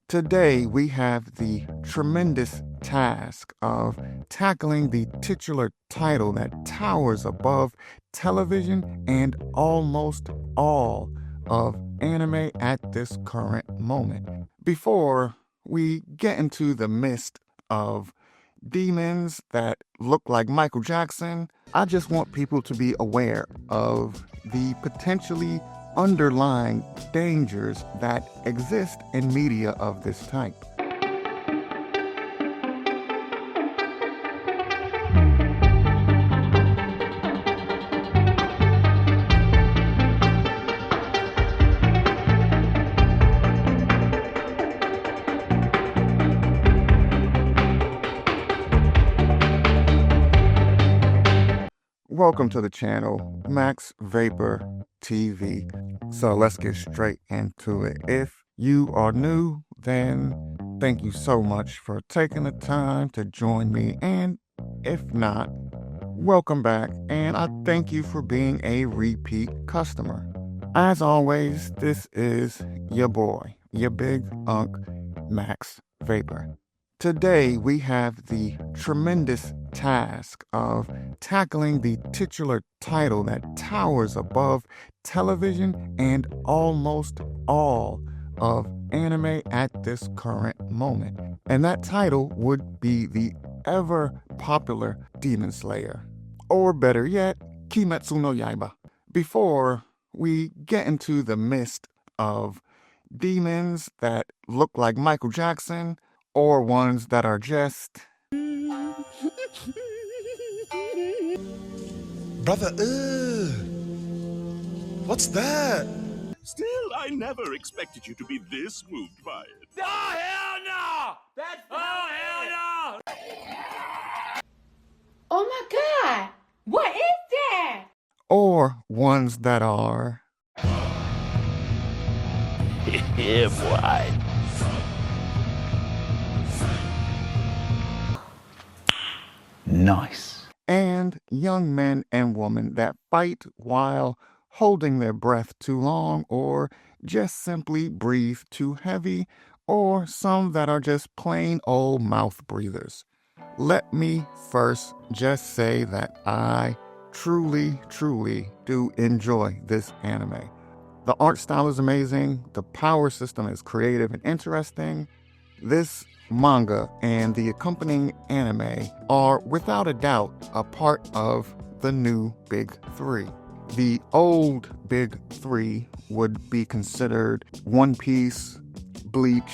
Today, we have the tremendous task of tackling the titular title that towers above television and almost all of anime at this current moment. Before we get into the mist of demons that look like Michael Jackson, I just want people to be aware of the potentially underlying dangers that exist in media of this type. Welcome to the channel, Max Vapor TV. So let's get straight into it. If you are new, then thank you so much for taking the time to join me. And if not, welcome back. And I thank you for being a repeat customer. As always, this is your boy, your big unk, Max Vapor. Today, we have the tremendous task of tackling the titular title that towers above television and almost all of anime at this current moment. And that title would be the ever popular Demon Slayer, or better yet, Kimetsu no Yaiba. Before we get into the mist of demons that look like Michael Jackson, or ones that are just... Brother, what's that? Still, I never expected you to be this moved by it. Oh, hell no! That's hell no! Oh my God! What is that? or ones that are... Yeah, boy. Nice. and young men and women that fight while holding their breath too long or just simply breathe too heavy, or some that are just plain old mouth breathers. Let me first just say that I truly do enjoy this anime. The art style is amazing, the power system is creative and interesting. This manga and the accompanying anime are without a doubt a part of the new Big Three. The old Big Three would be considered One Piece, Bleach,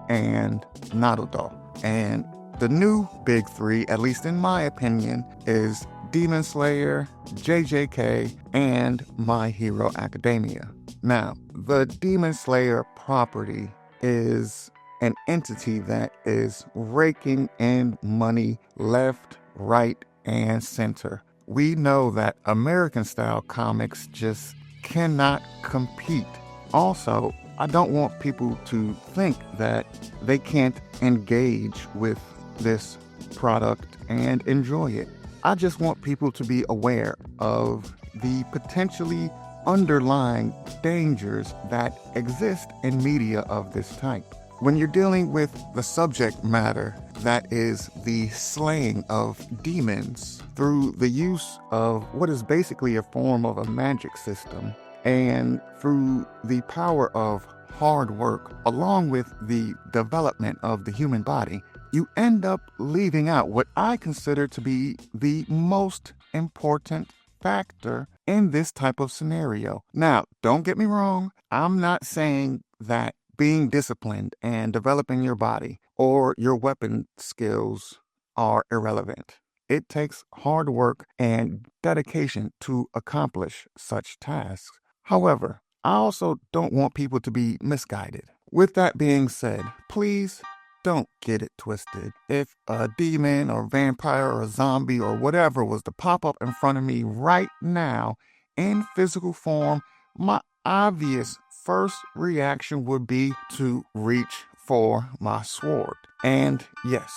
and Naruto. And the new Big Three, at least in my opinion, is Demon Slayer, JJK, and My Hero Academia. Now, the Demon Slayer property is an entity that is raking in money left, right, and center. We know that American-style comics just cannot compete. Also, I don't want people to think that they can't engage with this product and enjoy it. I just want people to be aware of the potentially underlying dangers that exist in media of this type. When you're dealing with the subject matter that is the slaying of demons through the use of what is basically a form of a magic system, and through the power of hard work along with the development of the human body, you end up leaving out what I consider to be the most important factor in this type of scenario. Now, don't get me wrong, I'm not saying that being disciplined and developing your body or your weapon skills are irrelevant. It takes hard work and dedication to accomplish such tasks. However, I also don't want people to be misguided. With that being said, please don't get it twisted. If a demon or vampire or a zombie or whatever was to pop up in front of me right now in physical form, my obvious first reaction would be to reach for my sword. And yes,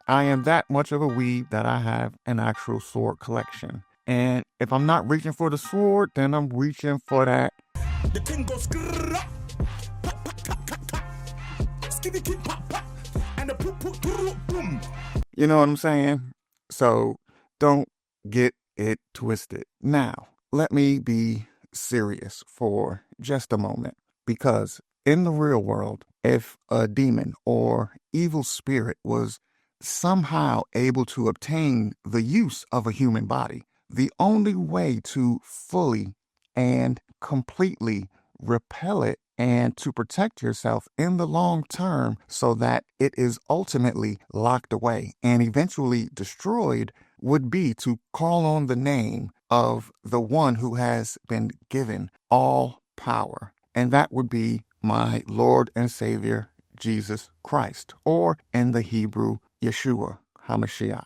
I am that much of a weeb that I have an actual sword collection. And if I'm not reaching for the sword, then I'm reaching for that. The thing goes skitty kid pop pop, and the poop poop boom. You know what I'm saying? So don't get it twisted. Now, let me be serious for just a moment, because in the real world, if a demon or evil spirit was somehow able to obtain the use of a human body, the only way to fully and completely repel it and to protect yourself in the long term so that it is ultimately locked away and eventually destroyed would be to call on the name of the one who has been given all power. And that would be my Lord and Savior, Jesus Christ, or in the Hebrew, Yeshua HaMashiach.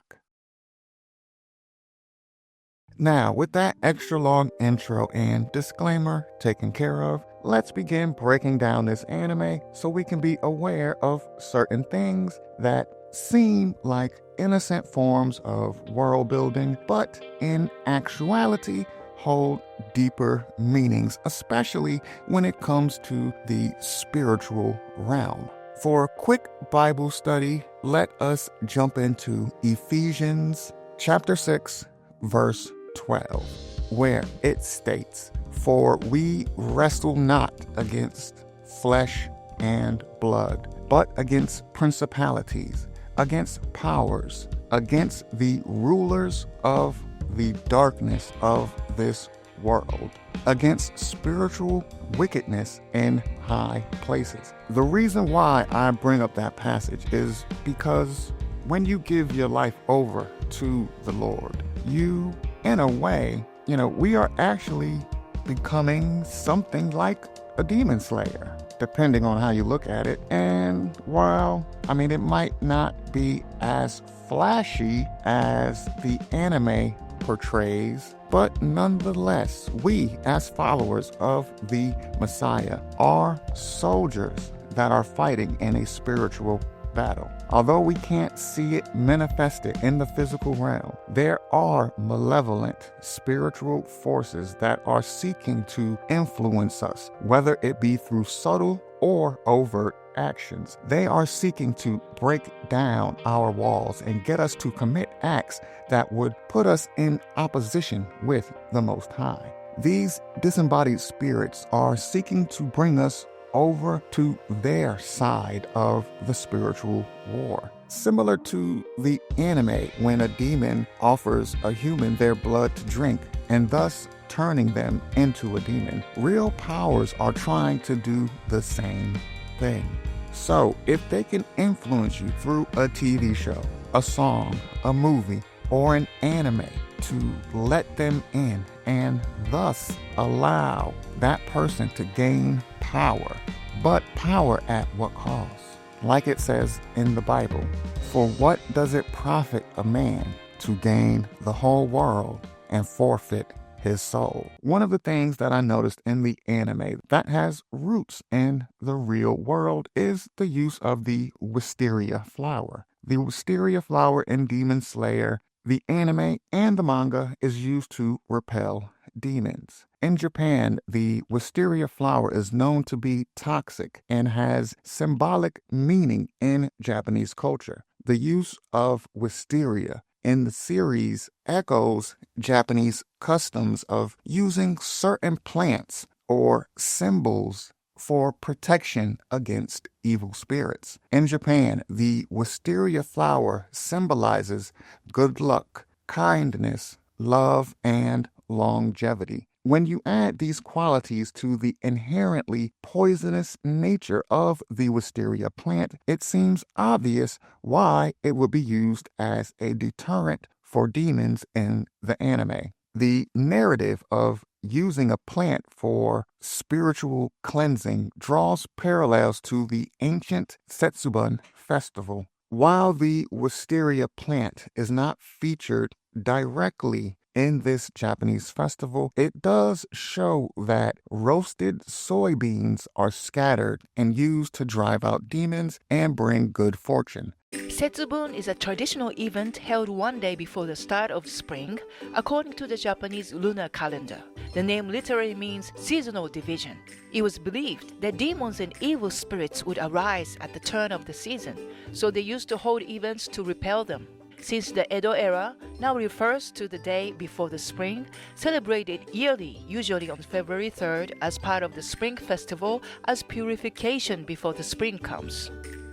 Now, with that extra long intro and disclaimer taken care of, let's begin breaking down this anime so we can be aware of certain things that seem like innocent forms of world building, but in actuality hold deeper meanings, especially when it comes to the spiritual realm. For a quick Bible study, let us jump into Ephesians chapter 6, verse 12, where it states, "For we wrestle not against flesh and blood, but against principalities, against powers, against the rulers of the darkness of this world, against spiritual wickedness in high places." The reason why I bring up that passage is because when you give your life over to the Lord, you, in a way, we are actually becoming something like a demon slayer, depending on how you look at it. And while, it might not be as flashy as the anime portrays, but nonetheless, we as followers of the Messiah are soldiers that are fighting in a spiritual battle. Although we can't see it manifested in the physical realm, there are malevolent spiritual forces that are seeking to influence us, whether it be through subtle or overt actions. They are seeking to break down our walls and get us to commit acts that would put us in opposition with the Most High. These disembodied spirits are seeking to bring us over to their side of the spiritual war. Similar to the anime when a demon offers a human their blood to drink and thus turning them into a demon, real powers are trying to do the same thing. So if they can influence you through a TV show, a song, a movie, or an anime, to let them in and thus allow that person to gain power. But power at what cost? Like it says in the Bible, "For what does it profit a man to gain the whole world and forfeit his soul?" One of the things that I noticed in the anime that has roots in the real world is the use of the wisteria flower. The wisteria flower in Demon Slayer, the anime, and the manga is used to repel demons. In Japan, the wisteria flower is known to be toxic and has symbolic meaning in Japanese culture. The use of wisteria in the series echoes Japanese customs of using certain plants or symbols for protection against evil spirits. In Japan, the wisteria flower symbolizes good luck, kindness, love, and longevity. When you add these qualities to the inherently poisonous nature of the wisteria plant, it seems obvious why it would be used as a deterrent for demons in the anime. The narrative of using a plant for spiritual cleansing draws parallels to the ancient Setsubun festival. While the wisteria plant is not featured directly in this Japanese festival, it does show that roasted soybeans are scattered and used to drive out demons and bring good fortune. Setsubun is a traditional event held one day before the start of spring, according to the Japanese lunar calendar. The name literally means seasonal division. It was believed that demons and evil spirits would arise at the turn of the season, so they used to hold events to repel them. Since the Edo era now refers to the day before the spring, celebrated yearly, usually on February 3rd, as part of the Spring Festival as purification before the spring comes.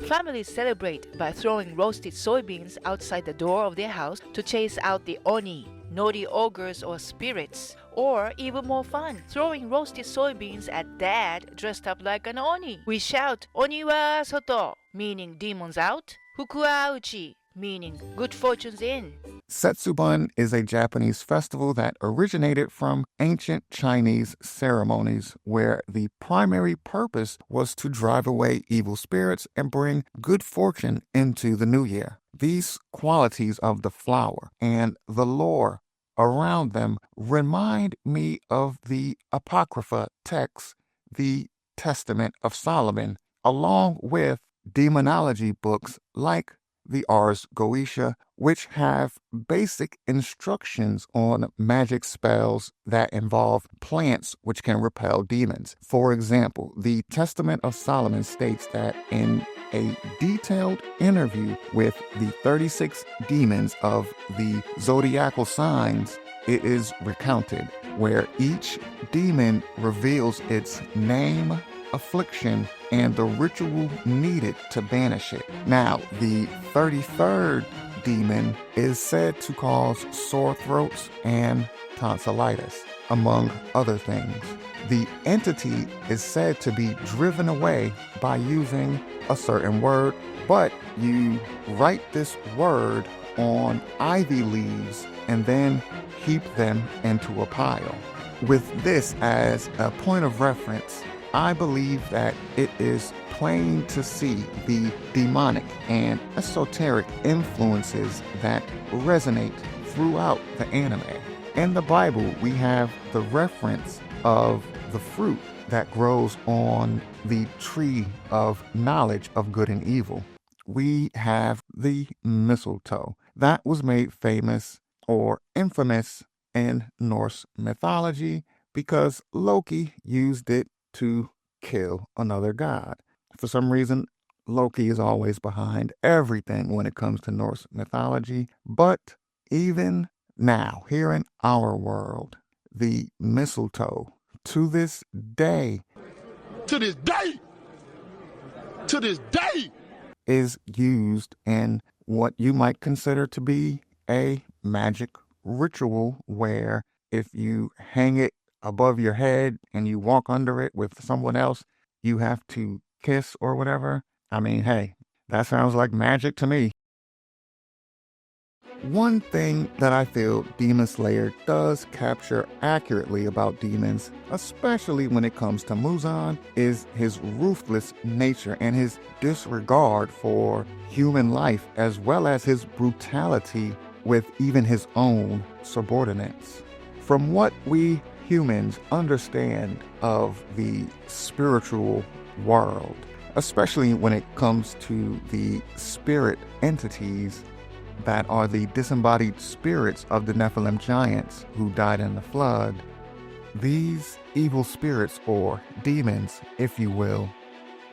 Families celebrate by throwing roasted soybeans outside the door of their house to chase out the oni, naughty ogres or spirits, or even more fun, throwing roasted soybeans at dad dressed up like an oni. We shout "Oni wa soto," meaning demons out, "Fuku wa uchi," meaning good fortunes in. Setsubun is a Japanese festival that originated from ancient Chinese ceremonies where the primary purpose was to drive away evil spirits and bring good fortune into the new year. These qualities of the flower and the lore around them remind me of the Apocrypha texts, the Testament of Solomon, along with demonology books like the Ars Goetia, which have basic instructions on magic spells that involve plants which can repel demons. For example, the Testament of Solomon states that in a detailed interview with the 36 demons of the zodiacal signs, it is recounted where each demon reveals its name, affliction, and the ritual needed to banish it. Now, the 33rd demon is said to cause sore throats and tonsillitis, among other things. The entity is said to be driven away by using a certain word, but you write this word on ivy leaves and then heap them into a pile. With this as a point of reference, I believe that it is plain to see the demonic and esoteric influences that resonate throughout the anime. In the Bible, we have the reference of the fruit that grows on the tree of knowledge of good and evil. We have the mistletoe that was made famous or infamous in Norse mythology because Loki used it to kill another god. For some reason, Loki is always behind everything when it comes to Norse mythology. But even now, here in our world, the mistletoe, to this day, is used in what you might consider to be a magic ritual where if you hang it above your head and you walk under it with someone else, you have to kiss or whatever. I mean, hey, that sounds like magic to me. One thing that I feel Demon Slayer does capture accurately about demons, especially when it comes to Muzan, is his ruthless nature and his disregard for human life, as well as his brutality with even his own subordinates. From what we humans understand of the spiritual world, especially when it comes to the spirit entities that are the disembodied spirits of the Nephilim giants who died in the flood, these evil spirits, or demons, if you will,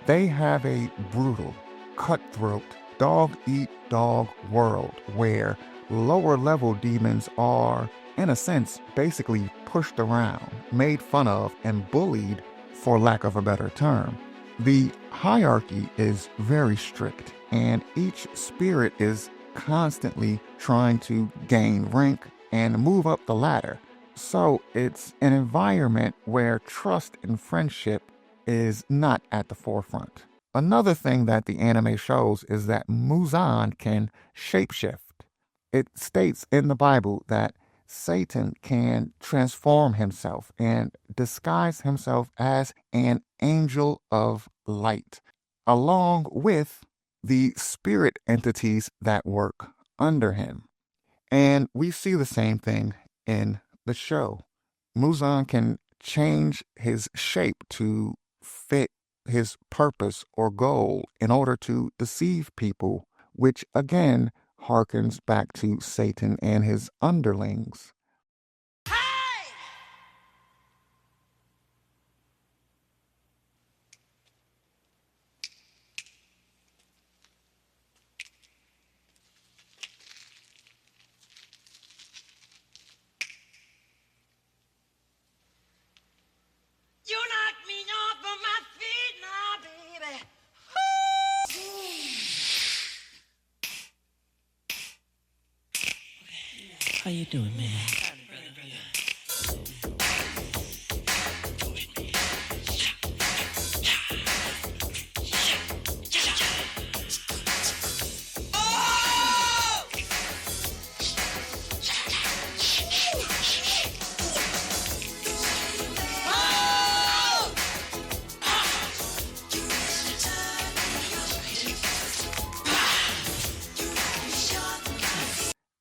they have a brutal, cutthroat, dog-eat-dog world where lower-level demons are, in a sense, basically pushed around, made fun of, and bullied, for lack of a better term. The hierarchy is very strict, and each spirit is constantly trying to gain rank and move up the ladder. So it's an environment where trust and friendship is not at the forefront. Another thing that the anime shows is that Muzan can shapeshift. It states in the Bible that Satan can transform himself and disguise himself as an angel of light, along with the spirit entities that work under him. And we see the same thing in the show. Muzan can change his shape to fit his purpose or goal in order to deceive people which again harkens back to Satan and his underlings. You knocked me off of my feet now, baby. How you doing, man?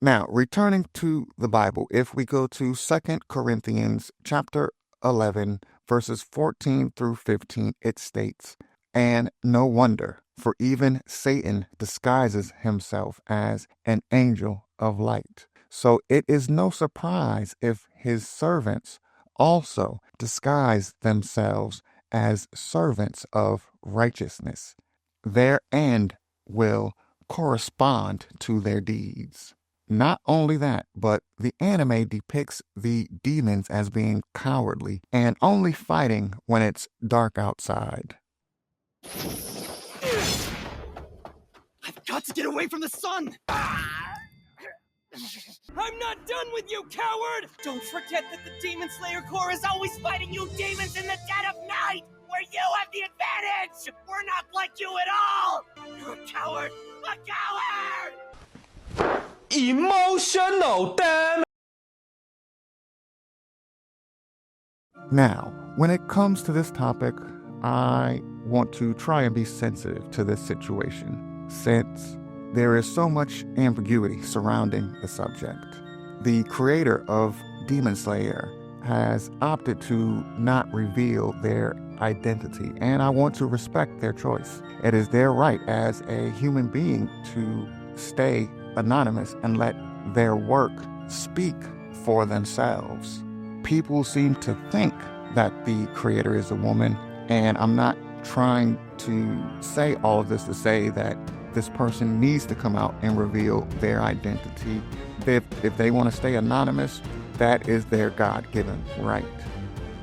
Now, returning to the Bible, if we go to 2 Corinthians chapter 11, verses 14 through 15, it states, "And no wonder, for even Satan disguises himself as an angel of light. So it is no surprise if his servants also disguise themselves as servants of righteousness. Their end will correspond to their deeds." Not only that, but the anime depicts the demons as being cowardly and only fighting when it's dark outside. I've got to get away from the sun! I'm not done with you, coward! Don't forget that the Demon Slayer Corps is always fighting you demons in the dead of night, where you have the advantage! We're not like you at all! You're a coward! A coward! Emotional damage. Now, when it comes to this topic, I want to try and be sensitive to this situation, since there is so much ambiguity surrounding the subject. The creator of Demon Slayer has opted to not reveal their identity, and I want to respect their choice. It is their right as a human being to stay anonymous and let their work speak for themselves. People seem to think that the creator is a woman, and I'm not trying to say all of this to say that this person needs to come out and reveal their identity. If they want to stay anonymous, that is their God-given right.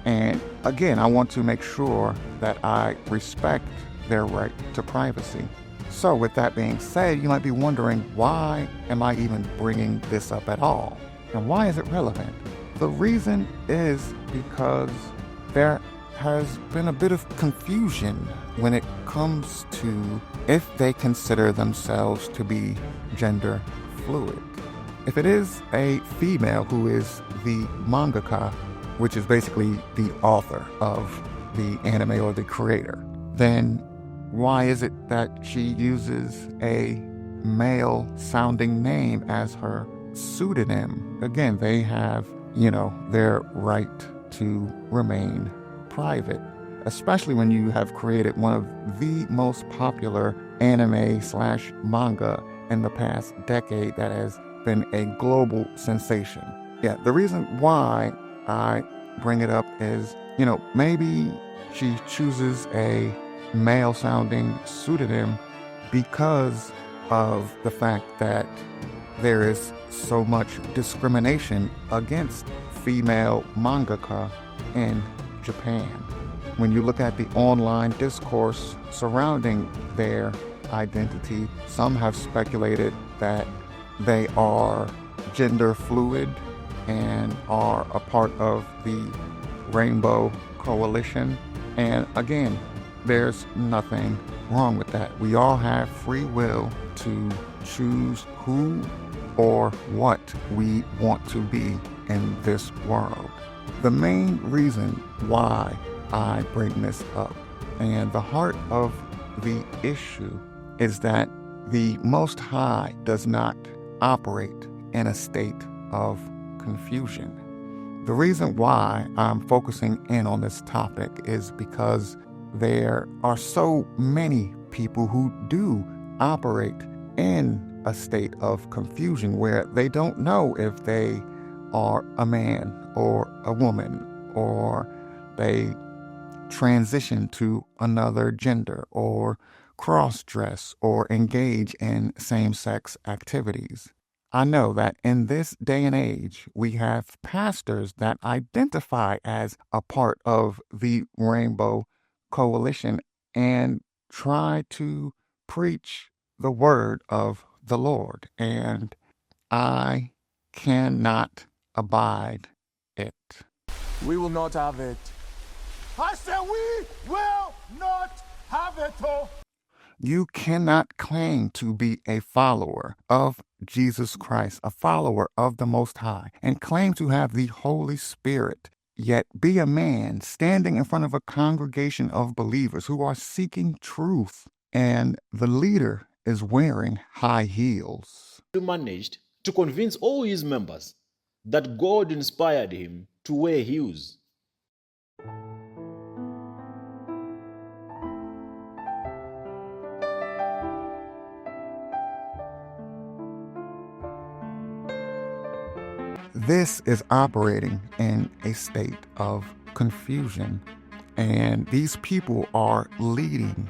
And again, I want to make sure that I respect their right to privacy. So with that being said, you might be wondering, why am I even bringing this up at all? And why is it relevant? The reason is because there has been a bit of confusion when it comes to if they consider themselves to be gender fluid. If it is a female who is the mangaka, which is basically the author of the anime or the creator, then why is it that she uses a male sounding name as her pseudonym? Again, they have, their right to remain private, especially when you have created one of the most popular anime/manga in the past decade that has been a global sensation. Yeah, the reason why I bring it up is, maybe she chooses a male-sounding pseudonym because of the fact that there is so much discrimination against female mangaka in Japan. When you look at the online discourse surrounding their identity, some have speculated that they are gender fluid and are a part of the Rainbow Coalition. And again, there's nothing wrong with that. We all have free will to choose who or what we want to be in this world. The main reason why I bring this up, and the heart of the issue, is that the Most High does not operate in a state of confusion. The reason why I'm focusing in on this topic is because there are so many people who do operate in a state of confusion where they don't know if they are a man or a woman, or they transition to another gender, or cross-dress, or engage in same-sex activities. I know that in this day and age, we have pastors that identify as a part of the Rainbow Coalition and try to preach the word of the Lord, and I cannot abide it. We will not have it. I said we will not have it. Oh. You cannot claim to be a follower of Jesus Christ, a follower of the Most High, and claim to have the Holy Spirit, yet be a man standing in front of a congregation of believers who are seeking truth, and the leader is wearing high heels. He managed to convince all his members that God inspired him to wear heels. This is operating in a state of confusion, and these people are leading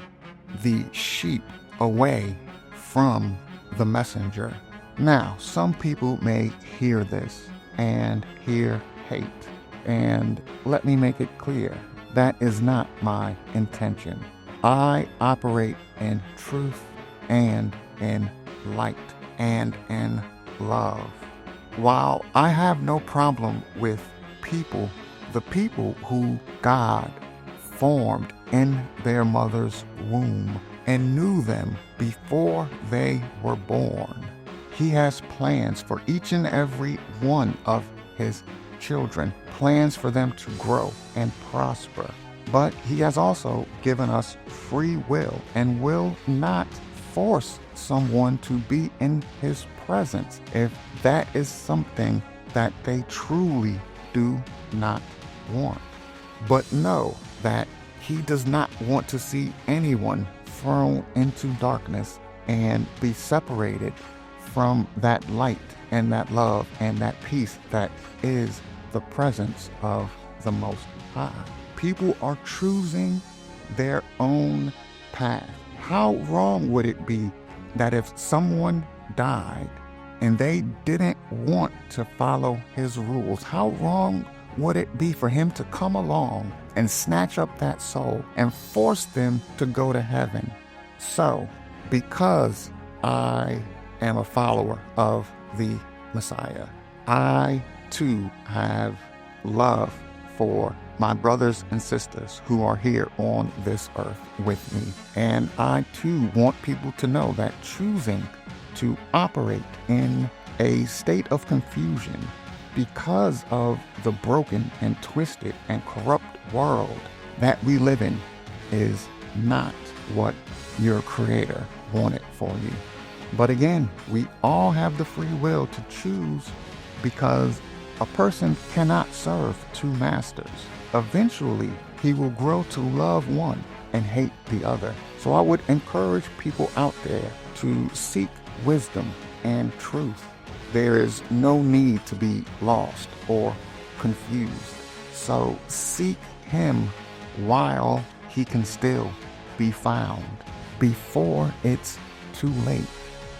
the sheep away from the messenger. Now, some people may hear this and hear hate, and let me make it clear, that is not my intention. I operate in truth and in light and in love. While I have no problem with people, the people who God formed in their mother's womb and knew them before they were born, He has plans for each and every one of His children, plans for them to grow and prosper. But He has also given us free will and will not force someone to be in His presence if that is something that they truly do not want. But know that He does not want to see anyone thrown into darkness and be separated from that light and that love and that peace that is the presence of the Most High. People are choosing their own path. How wrong would it be that if someone died and they didn't want to follow His rules, how wrong would it be for Him to come along and snatch up that soul and force them to go to heaven? So, because I am a follower of the Messiah, I too have love for my brothers and sisters who are here on this earth with me. And I too want people to know that choosing to operate in a state of confusion because of the broken and twisted and corrupt world that we live in is not what your Creator wanted for you. But again, we all have the free will to choose, because a person cannot serve two masters. Eventually, he will grow to love one and hate the other. So I would encourage people out there to seek wisdom and truth. There is no need to be lost or confused. So seek Him while He can still be found, before it's too late,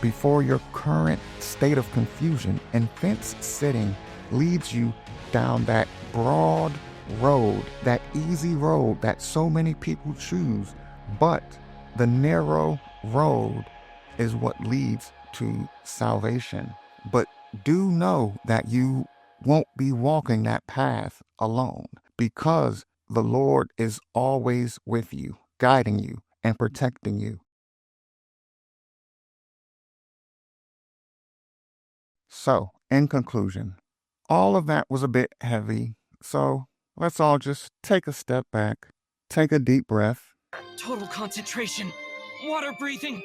before your current state of confusion and fence sitting leads you down that broad road, that easy road that so many people choose. But the narrow road is what leads to salvation. But do know that you won't be walking that path alone, because the Lord is always with you, guiding you and protecting you. So, in conclusion, all of that was a bit heavy, so let's all just take a step back, take a deep breath. Total concentration. Water breathing.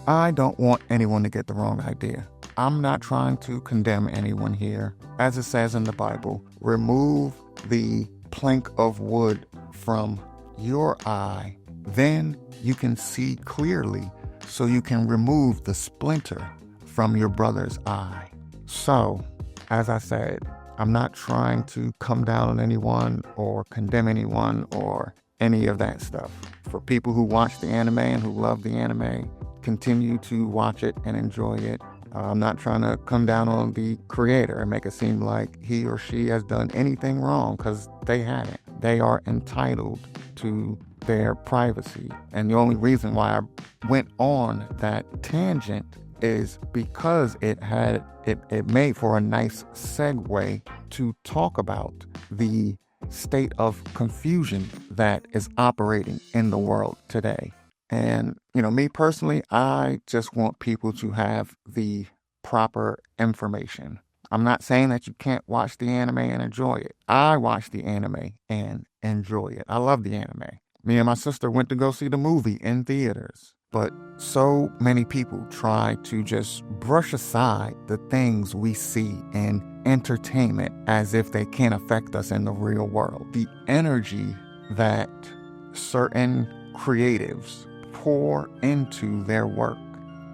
I don't want anyone to get the wrong idea. I'm not trying to condemn anyone here. As it says in the Bible, remove the plank of wood from your eye Then you can see clearly, so you can remove the splinter from your brother's eye. So, as I said, I'm not trying to come down on anyone or condemn anyone or any of that stuff. For people who watch the anime and who love the anime, continue to watch it and enjoy it. I'm not trying to come down on the creator and make it seem like he or she has done anything wrong, because they haven't. They are entitled to their privacy. And the only reason why I went on that tangent is because it made for a nice segue to talk about the state of confusion that is operating in the world today. And, me personally, I just want people to have the proper information. I'm not saying that you can't watch the anime and enjoy it. I watch the anime and enjoy it. I love the anime. Me and my sister went to go see the movie in theaters. But so many people try to just brush aside the things we see in entertainment as if they can't affect us in the real world. The energy that certain creatives pour into their work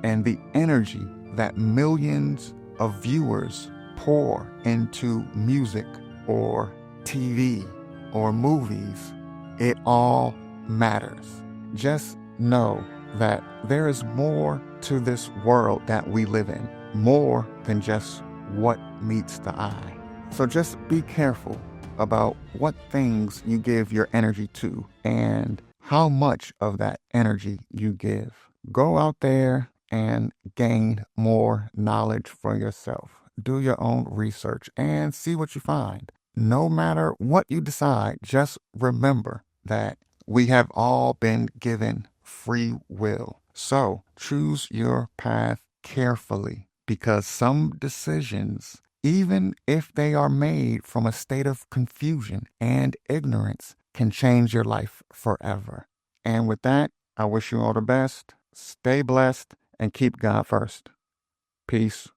and the energy that millions of viewers pour into music or TV or movies, it all matters. Just know that there is more to this world that we live in, more than just what meets the eye. So just be careful about what things you give your energy to and how much of that energy you give. Go out there and gain more knowledge for yourself. Do your own research and see what you find. No matter what you decide, just remember that we have all been given free will. So choose your path carefully, because some decisions, even if they are made from a state of confusion and ignorance, can change your life forever. And with that, I wish you all the best. Stay blessed and keep God first. Peace.